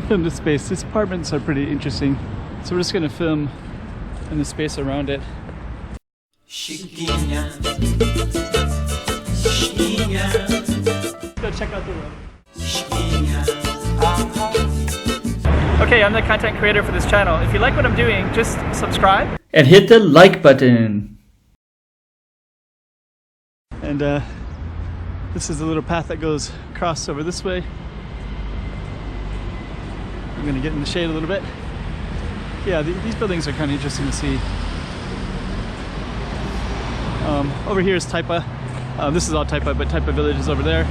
me film this space. These apartments are pretty interesting. So we're just gonna film in the space around it. Go check out the room. Okay, I'm the content creator for this channel. If you like what I'm doing, just subscribe and hit the like button. And this is a little path that goes across over this way. I'm gonna get in the shade a little bit. Yeah, these buildings are kind of interesting to see. Over here is Taipa. This is all Taipa, but Taipa Village is over there.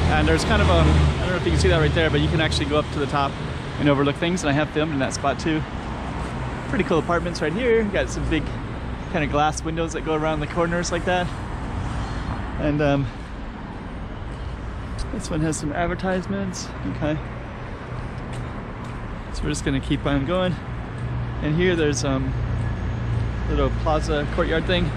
And there's kind of I don't know if you can see that right there, but you can actually go up to the top and overlook things, and I have filmed in that spot too. Pretty cool apartments right here. Got some big kind of glass windows that go around the corners like that. And this one has some advertisements. Okay. So we're just gonna keep on going. And here there's little plaza courtyard thing.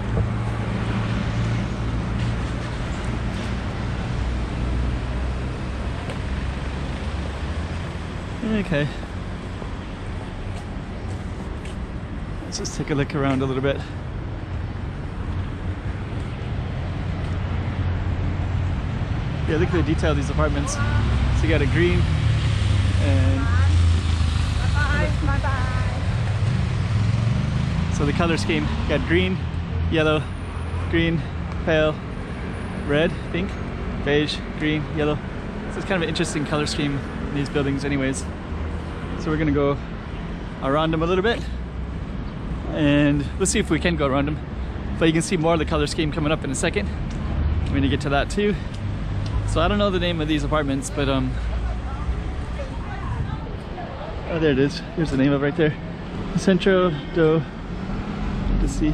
Okay. Let's just take a look around a little bit. Yeah, look at the detail of these apartments. So you got a green and so the color scheme, you got green, yellow, green, pale, red, pink, beige, green, yellow. So it's kind of an interesting color scheme in these buildings anyways. So we're gonna go around them a little bit and let's see if we can go around them. But you can see more of the color scheme coming up in a second. I'm gonna get to that too. So I don't know the name of these apartments, but oh, there it is. Here's the name of it right there. Centro do see.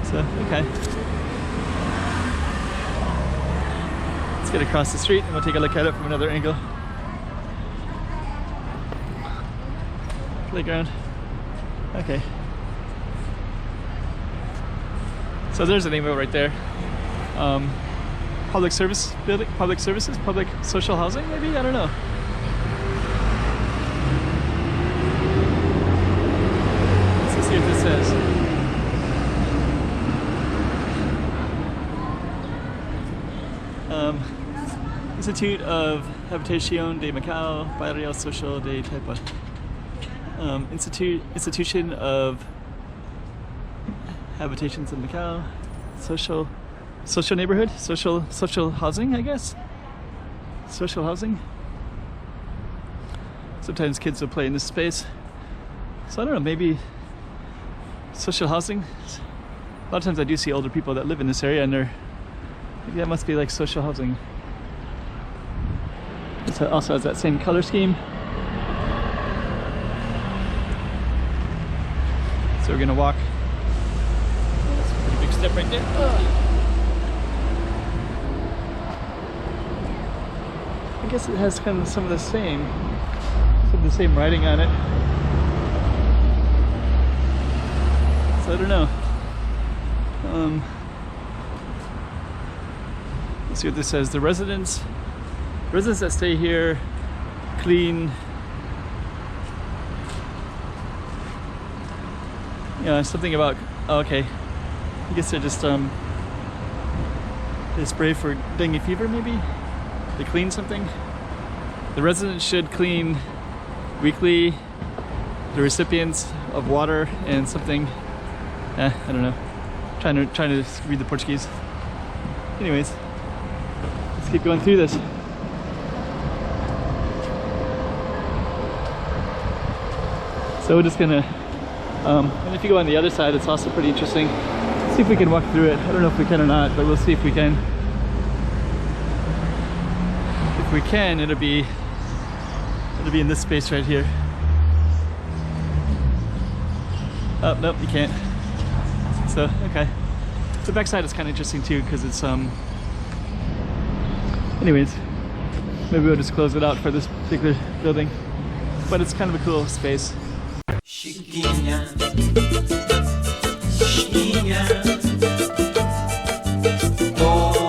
So okay. Let's get across the street and we'll take a look at it from another angle. Playground. Okay. So there's the name of it right there. Public service building, public services, public social housing, maybe? I don't know. Let's see what this says. Institute of Habitación de Macau, Barrio Social de Taipa. Institution of Habitations in Macau, social neighborhood, social housing, I guess. Social housing. Sometimes kids will play in this space. So I don't know, maybe social housing. A lot of times I do see older people that live in this area and maybe that must be like social housing. It also has that same color scheme. So we're gonna walk. That's a pretty big step right there. I guess it has kind of some of the same writing on it. So I don't know. Let's see what this says. The residents that stay here clean. Yeah, something about, oh, okay. I guess they're just they spray for dengue fever maybe? They clean something? The residents should clean weekly the recipients of water and something. I don't know. Trying to read the Portuguese. Anyways, let's keep going through this. So we're just gonna, and if you go on the other side, it's also pretty interesting. Let's see if we can walk through it. I don't know if we can or not, but we'll see if we can. If we can, it'll be in this space right here. Oh, nope, you can't. So, okay. The backside is kind of interesting too, because it's, anyways, maybe we'll just close it out for this particular building. But it's kind of a cool space. Chiquinha, chiquinha, oh.